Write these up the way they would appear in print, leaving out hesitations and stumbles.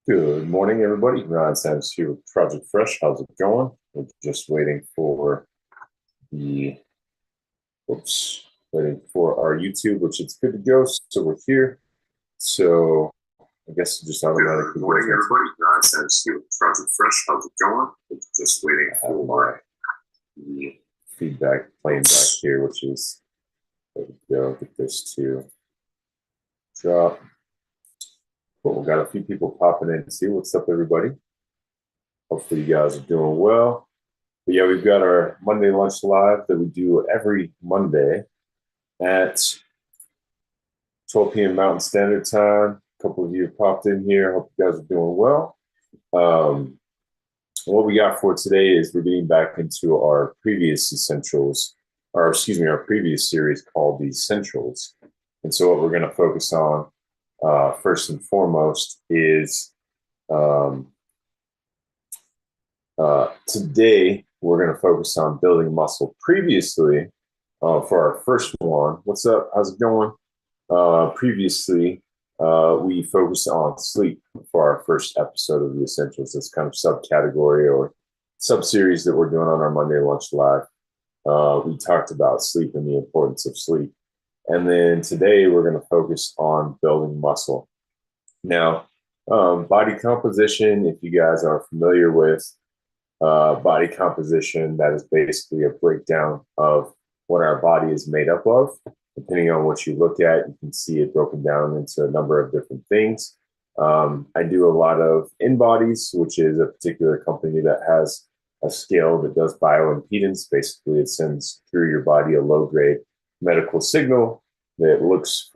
Good morning, everybody. Ron Sands here with Project Fresh. How's it going? We're just the, waiting for our YouTube, which it's good to go. So we're here. So I guess just automatically. Good morning, everybody. Ron Sands here with Project Fresh. How's it going? We're just waiting for the feedback playing back here, which is, there we go. Get this to drop. Cool. We got a few people popping in to see what's up, everybody. Hopefully you guys are doing well. But yeah, we've got our Monday Lunch Live that we do every Monday at 12 p.m. Mountain Standard Time. A couple of you have popped in here. Hope you guys are doing well. What we got for today is we're getting back into our previous essentials, or excuse me, our previous series called the Essentials. And so what we're going to focus on first and foremost is today we're going to focus on building muscle. Previously, for our first one, what's up? How's it going? Previously, we focused on sleep for our first episode of the Essentials, this kind of subcategory or sub-series that we're doing on our Monday Lunch Live. We talked about sleep and the importance of sleep. And then today we're going to focus on building muscle. Now, body composition, if you guys are familiar with body composition, that is basically a breakdown of what our body is made up of. Depending on what you look at, you can see it broken down into a number of different things. I do a lot of InBodies, which is a particular company that has a scale that does bioimpedance. Basically, it sends through your body a low-grade medical signal that looks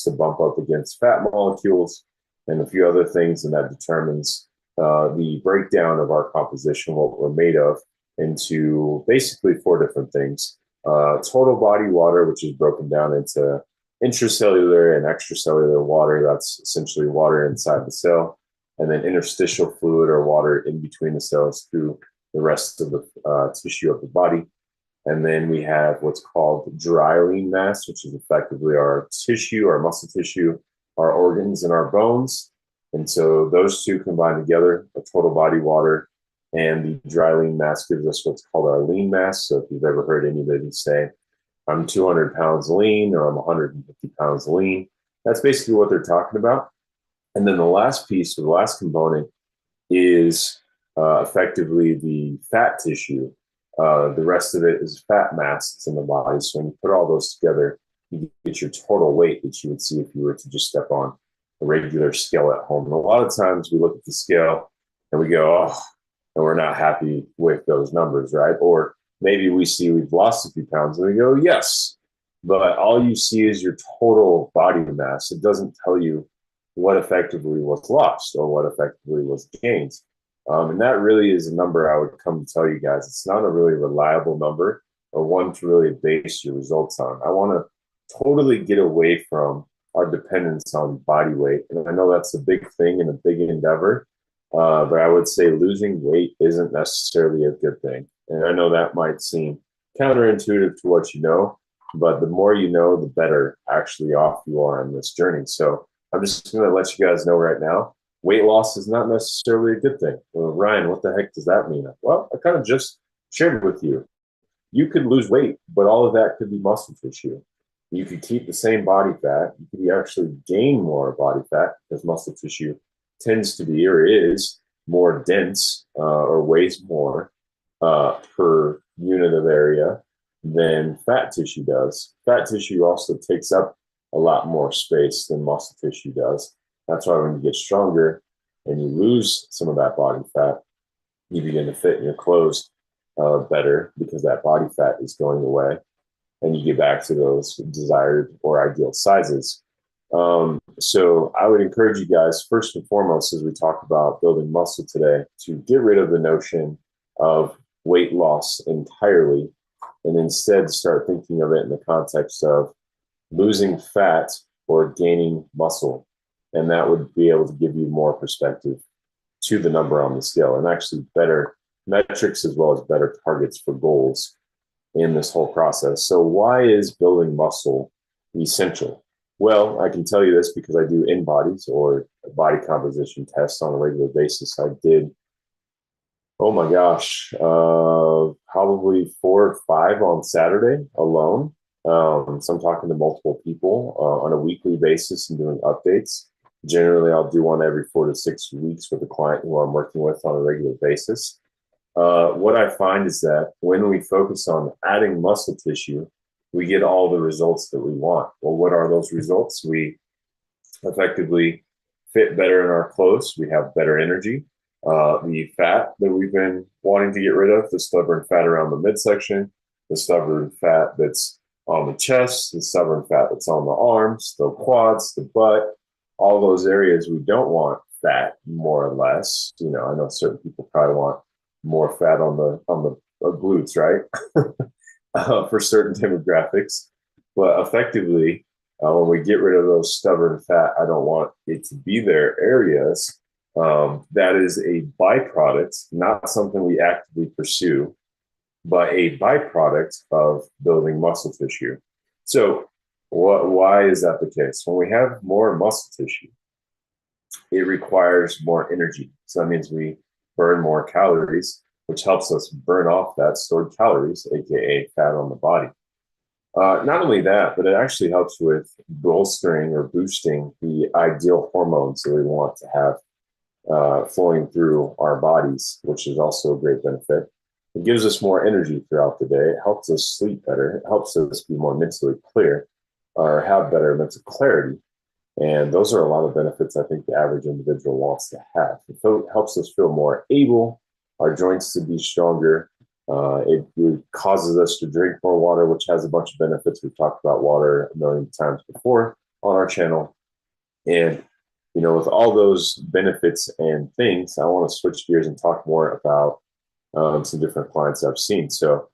to bump up against fat molecules and a few other things, and that determines the breakdown of our composition, what we're made of, into basically four different things. Total body water, which is broken down into intracellular and extracellular water. That's essentially water inside the cell. And then interstitial fluid or water in between the cells through the rest of the tissue of the body. And then we have what's called dry lean mass, which is effectively our tissue, our muscle tissue, our organs, and our bones. And so those two combine together, a total body water and the dry lean mass gives us what's called our lean mass. So if you've ever heard anybody say, I'm 200 pounds lean or I'm 150 pounds lean, that's basically what they're talking about. And then the last piece or the last component is effectively the fat tissue. The rest of it is fat mass that's in the body. So when you put all those together, you get your total weight that you would see if you were to just step on a regular scale at home. And a lot of times we look at the scale and we go, oh, and we're not happy with those numbers, right? Or maybe we see we've lost a few pounds and we go, yes, but all you see is your total body mass. It doesn't tell you what effectively was lost or what effectively was gained. And that really is a number I would come to tell you guys. It's not a really reliable number or one to really base your results on. I want to totally get away from our dependence on body weight. And I know that's a big thing and a big endeavor. But I would say losing weight isn't necessarily a good thing. And I know that might seem counterintuitive to what you know, but the more you know, the better actually off you are on this journey. So I'm just going to let you guys know right now, weight loss is not necessarily a good thing. Well, Ryan, what the heck does that mean? Well, I kind of just shared with you. You could lose weight, but all of that could be muscle tissue. You could keep the same body fat. You could actually gain more body fat because muscle tissue tends to be or is more dense or weighs more per unit of area than fat tissue does. Fat tissue also takes up a lot more space than muscle tissue does. That's why when you get stronger and you lose some of that body fat, you begin to fit in your clothes better because that body fat is going away and you get back to those desired or ideal sizes. So I would encourage you guys, first and foremost, as we talk about building muscle today, to get rid of the notion of weight loss entirely and instead start thinking of it in the context of losing fat or gaining muscle. And that would be able to give you more perspective to the number on the scale and actually better metrics as well as better targets for goals in this whole process. So why is building muscle essential? Well, I can tell you this because I do in bodies or body composition tests on a regular basis. I did, oh my gosh, probably 4 or 5 on Saturday alone. So I'm talking to multiple people on a weekly basis and doing updates. Generally, I'll do one every 4 to 6 weeks with a client who I'm working with on a regular basis. What I find is that when we focus on adding muscle tissue, we get all the results that we want. Well, what are those results? We effectively fit better in our clothes. We have better energy. The fat that we've been wanting to get rid of, the stubborn fat around the midsection, the stubborn fat that's on the chest, the stubborn fat that's on the arms, the quads, the butt, all those areas we don't want fat, more or less. I know certain people probably want more fat on the glutes, right? For certain demographics, but effectively, when we get rid of those stubborn fat, I don't want it to be there areas. That is a byproduct, not something we actively pursue, but a byproduct of building muscle tissue. So, why is that the case? When we have more muscle tissue, it requires more energy. So that means we burn more calories, which helps us burn off that stored calories, aka fat on the body. Not only that, but it actually helps with bolstering or boosting the ideal hormones that we want to have flowing through our bodies, which is also a great benefit. It gives us more energy throughout the day. It helps us sleep better. It helps us be more mentally clear or have better mental clarity. And those are a lot of benefits I think the average individual wants to have. It helps us feel more able, our joints to be stronger. It causes us to drink more water, which has a bunch of benefits. We've talked about water a million times before on our channel. And, with all those benefits and things, I want to switch gears and talk more about some different clients I've seen. So,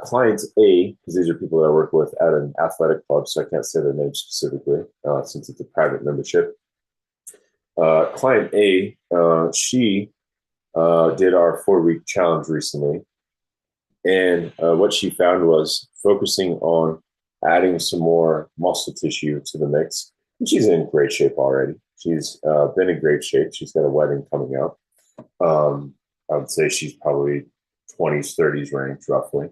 client A, because these are people that I work with at an athletic club, so I can't say their name specifically since it's a private membership. Client A, she did our 4-week challenge recently. And what she found was focusing on adding some more muscle tissue to the mix. And she's in great shape already. She's been in great shape. She's got a wedding coming up. I would say she's probably 20s, 30s range, roughly.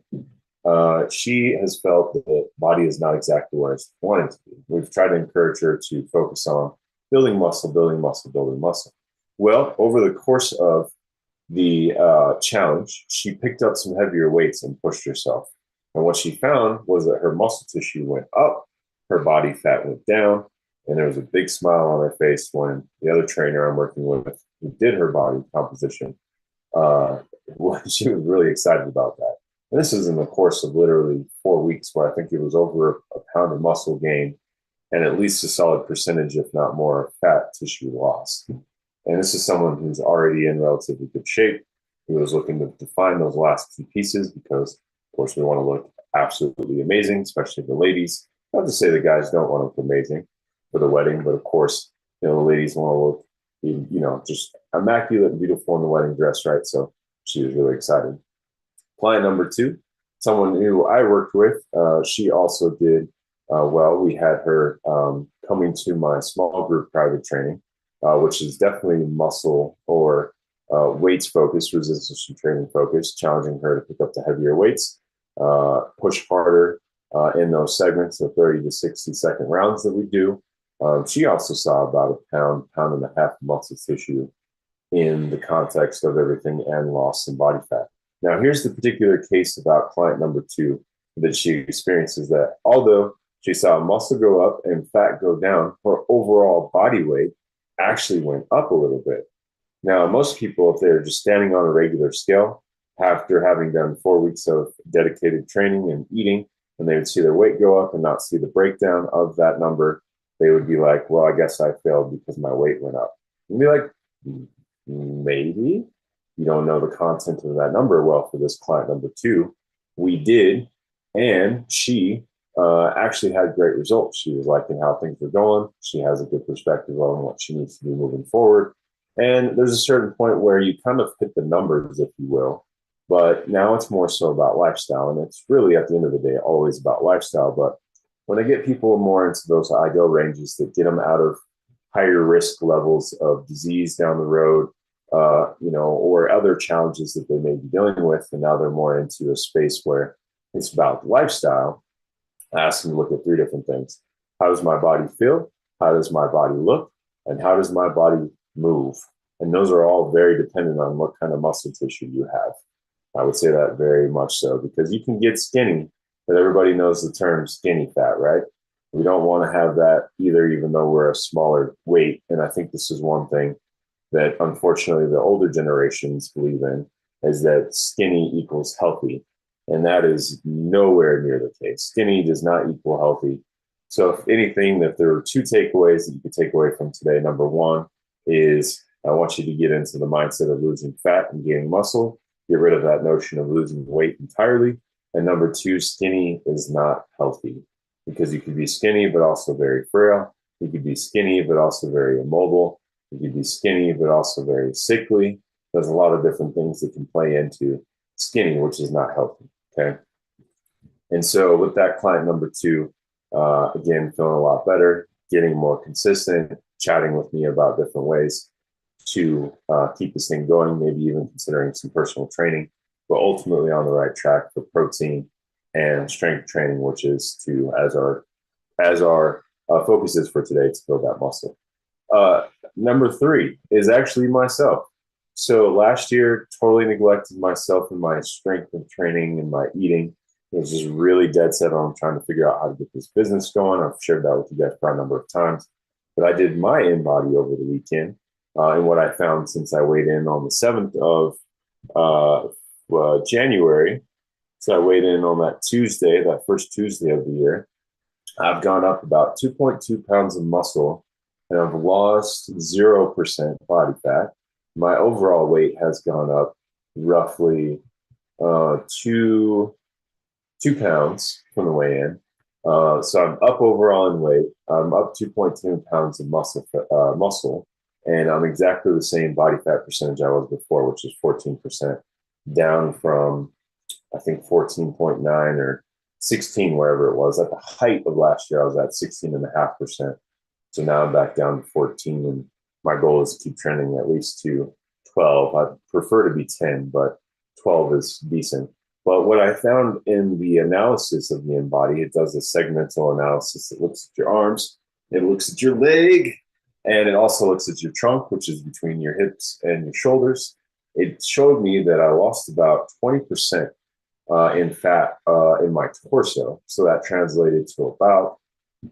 She has felt that the body is not exactly where it's wanted to be. We've tried to encourage her to focus on building muscle, building muscle, building muscle. Well, over the course of the challenge, she picked up some heavier weights and pushed herself. And what she found was that her muscle tissue went up, her body fat went down, and there was a big smile on her face when the other trainer I'm working with, who did her body composition, she was really excited about that. And this is in the course of literally 4 weeks, where I think it was over a pound of muscle gain and at least a solid percentage, if not more, fat tissue loss. And this is someone who's already in relatively good shape, who is looking to define those last few pieces because, of course, we want to look absolutely amazing, especially the ladies. Not to say the guys don't want to look amazing for the wedding, but of course, the ladies want to look, just immaculate and beautiful in the wedding dress, right? So she was really excited. Client number 2, someone who I worked with, she also did well. We had her coming to my small group private training, which is definitely muscle or weights focused, resistance training focused, challenging her to pick up the heavier weights, push harder in those segments, the 30 to 60 second rounds that we do. She also saw about a pound and a half of muscle tissue in the context of everything and loss in body fat. Now, here's the particular case about client number 2 that she experiences, that although she saw muscle go up and fat go down, her overall body weight actually went up a little bit. Now, most people, if they're just standing on a regular scale, after having done 4 weeks of dedicated training and eating, and they would see their weight go up and not see the breakdown of that number, they would be like, well, I guess I failed because my weight went up. And be like, maybe. You don't know the content of that number. Well, for this client number 2, we did, and she actually had great results. She was liking how things were going. She has a good perspective on what she needs to do moving forward. And there's a certain point where you kind of hit the numbers, if you will. But now it's more so about lifestyle. And it's really, at the end of the day, always about lifestyle. But when I get people more into those ideal ranges that get them out of higher risk levels of disease down the road, or other challenges that they may be dealing with, and now they're more into a space where it's about lifestyle, I ask them to look at three different things. How does my body feel? How does my body look? And how does my body move? And those are all very dependent on what kind of muscle tissue you have. I would say that very much so, because you can get skinny, but everybody knows the term skinny fat, right? We don't want to have that either, even though we're a smaller weight. And I think this is one thing that unfortunately the older generations believe in, is that skinny equals healthy. And that is nowhere near the case. Skinny does not equal healthy. So if anything, if there were two takeaways that you could take away from today, number one is I want you to get into the mindset of losing fat and gaining muscle, get rid of that notion of losing weight entirely. And number two, skinny is not healthy, because you could be skinny, but also very frail. You could be skinny, but also very immobile. You could be skinny, but also very sickly. There's a lot of different things that can play into skinny, which is not healthy. Okay. And so with that client number two, again, feeling a lot better, getting more consistent, chatting with me about different ways to keep this thing going, maybe even considering some personal training, but ultimately on the right track for protein and strength training, which is to, as our focus is for today, to build that muscle. Number three is actually myself. So last year, totally neglected myself and my strength and training and my eating. I was just really dead set on trying to figure out how to get this business going. I've shared that with you guys quite a number of times. But I did my InBody over the weekend. And what I found since I weighed in on the 7th of January, so I weighed in on that Tuesday, that first Tuesday of the year, I've gone up about 2.2 pounds of muscle, and I've lost 0% body fat. My overall weight has gone up roughly 2 pounds from the weigh in. So I'm up overall in weight. I'm up 2.2 pounds of muscle, and I'm exactly the same body fat percentage I was before, which is 14%, down from, I think, 14.9 or 16, wherever it was. At the height of last year, I was at 16.5%. So now I'm back down to 14, and my goal is to keep trending at least to 12. I prefer to be 10, but 12 is decent. But what I found in the analysis of the InBody, it does a segmental analysis. It looks at your arms, it looks at your leg, and it also looks at your trunk, which is between your hips and your shoulders. It showed me that I lost about 20% in fat in my torso. So that translated to about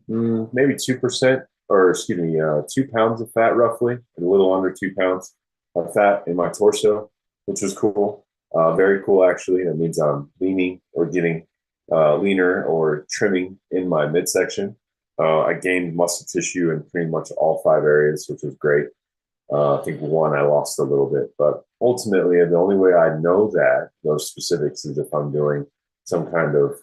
maybe 2%, or excuse me, 2 pounds of fat roughly, a little under 2 pounds of fat in my torso, which was cool. Very cool, actually. That means I'm leaning or getting leaner or trimming in my midsection. I gained muscle tissue in pretty much all 5 areas, which was great. I think one I lost a little bit, but ultimately the only way I know that those specifics is if I'm doing some kind of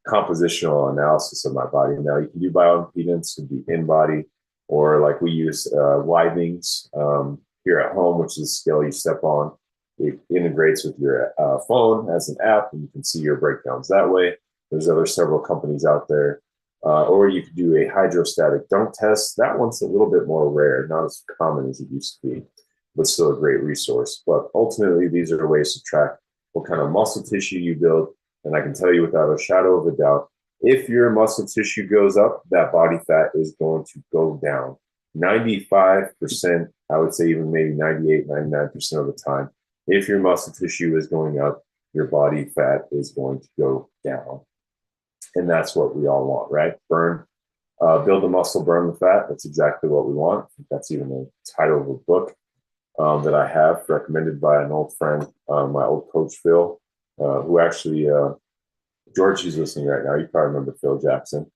compositional analysis of my body. Now you can do bioimpedance and do InBody, or like we use Withings here at home, which is a scale you step on. It integrates with your phone as an app, and you can see your breakdowns that way. There's several companies out there. Or you could do a hydrostatic dunk test. That one's a little bit more rare, not as common as it used to be, but still a great resource. But ultimately, these are ways to track what kind of muscle tissue you build. And I can tell you without a shadow of a doubt, if your muscle tissue goes up, that body fat is going to go down. 95%, I would say even maybe 98, 99% of the time, if your muscle tissue is going up, your body fat is going to go down. And that's what we all want, right? Build the muscle, burn the fat. That's exactly what we want. I think that's even the title of a book that I have, recommended by an old friend, my old coach, Phil, who actually, George, he's listening right now. You probably remember Phil Jackson.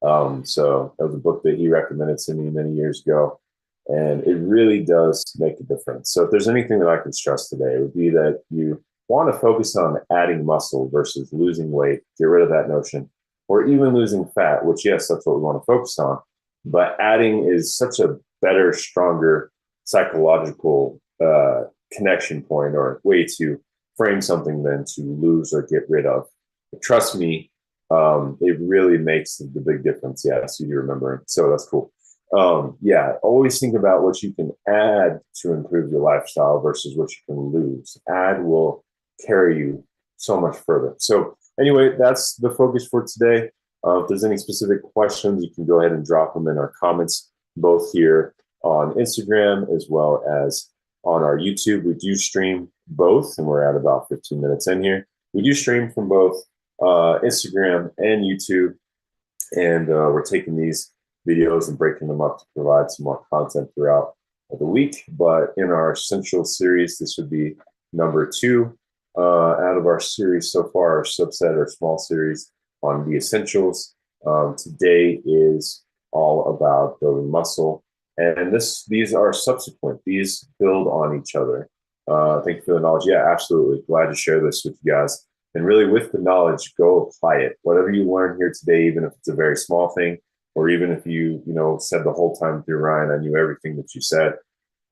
So that was a book that he recommended to me many years ago. And it really does make a difference. So if there's anything that I could stress today, it would be that you want to focus on adding muscle versus losing weight. Get rid of that notion. Or even losing fat, which, yes, that's what we want to focus on. But adding is such a better, stronger psychological connection point or way to frame something than to lose or get rid of. But trust me, it really makes the big difference. Yeah, so you remember. So that's cool. Yeah, always think about what you can add to improve your lifestyle versus what you can lose. Add will carry you so much further. So anyway, that's the focus for today. If there's any specific questions, you can go ahead and drop them in our comments, both here on Instagram as well as on our YouTube. We do stream both, and we're at about 15 minutes in here. We do stream from both Instagram and YouTube, and we're taking these videos and breaking them up to provide some more content throughout the week. But in our Essential series, this would be number 2 out of our series so far, our subset or small series on the essentials. Today is all about building muscle, and these are subsequent. These build on each other. Thank you for the knowledge. Yeah, absolutely. Glad to share this with you guys. And really, with the knowledge, go apply it. Whatever you learn here today, even if it's a very small thing, or even if you said the whole time through, Ryan, I knew everything that you said,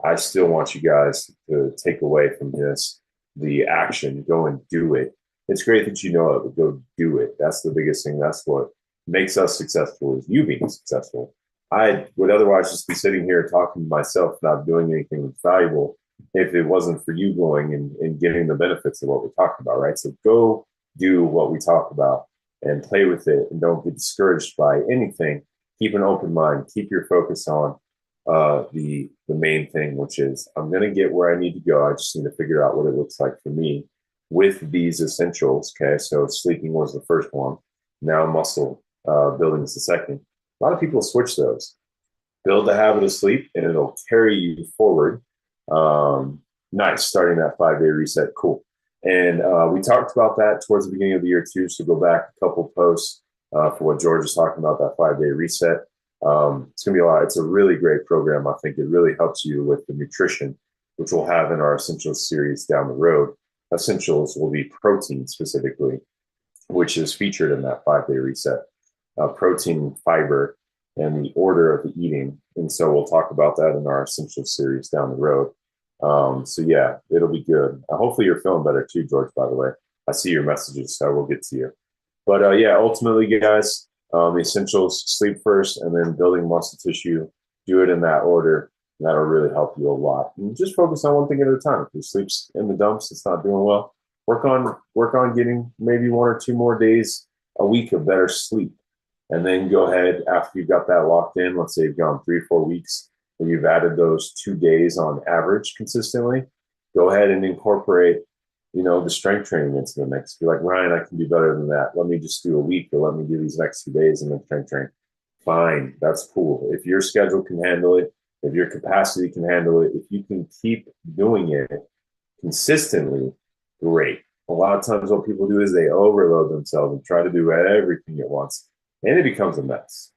I still want you guys to take away from this the action. Go and do it. It's great that you know it, but go do it. That's the biggest thing. That's what makes us successful, is you being successful. I would otherwise just be sitting here talking to myself, not doing anything that's valuable, if it wasn't for you going and getting the benefits of what we're talking about, right? So go do what we talk about and play with it, and don't get discouraged by anything. Keep an open mind. Keep your focus on the main thing, which is I'm going to get where I need to go. I just need to figure out what it looks like for me with these essentials. Okay, so sleeping was the first one. Now muscle building is the second. A lot of people switch those. Build the habit of sleep, and it'll carry you forward. Nice, starting that 5-day reset. Cool. And we talked about that towards the beginning of the year too. So go back a couple posts for what George was talking about, that 5-day reset. It's gonna be a lot. It's a really great program. I think it really helps you with the nutrition, which we'll have in our essentials series down the road. Essentials will be protein specifically, which is featured in that 5-day reset. Protein, fiber, and the order of the eating. And so we'll talk about that in our essentials series down the road. So yeah, it'll be good. Hopefully you're feeling better too, George, by the way. I see your messages, so we'll get to you. But yeah, ultimately, guys, the essentials: sleep first, and then building muscle tissue. Do it in that order, and that'll really help you a lot. And just focus on one thing at a time. If your sleep's in the dumps, it's not doing well, work on getting maybe 1 or 2 more days a week of better sleep. And then go ahead, after you've got that locked in, let's say you've gone 3 or 4 weeks, and you've added those 2 days on average consistently, go ahead and incorporate, the strength training into the mix. Be like, Ryan, I can do better than that. Let me just do a week, or let me do these next 2 days and then strength train. Fine, that's cool. If your schedule can handle it, if your capacity can handle it, if you can keep doing it consistently, great. A lot of times what people do is they overload themselves and try to do everything at once, and it becomes a mess.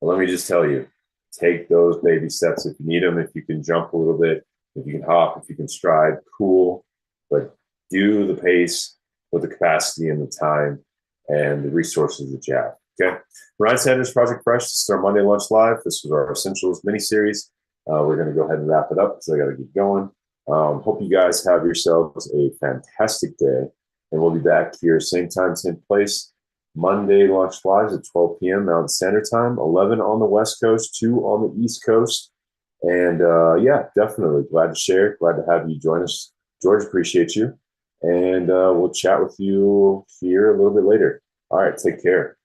But let me just tell you, take those baby steps if you need them. If you can jump a little bit, if you can hop, if you can stride, cool. But do the pace with the capacity and the time and the resources that you have. Okay. Ryan Sanders, Project Fresh. This is our Monday Lunch Live. This was our Essentials mini-series. We're going to go ahead and wrap it up because I got to get going. Hope you guys have yourselves a fantastic day. And we'll be back here, same time, same place. Monday Lunch Live at 12 p.m. Mountain Standard Time, 11 on the West Coast, 2 on the East Coast. And yeah, definitely glad to share. Glad to have you join us. George, appreciate you. And we'll chat with you here a little bit later. All right, take care.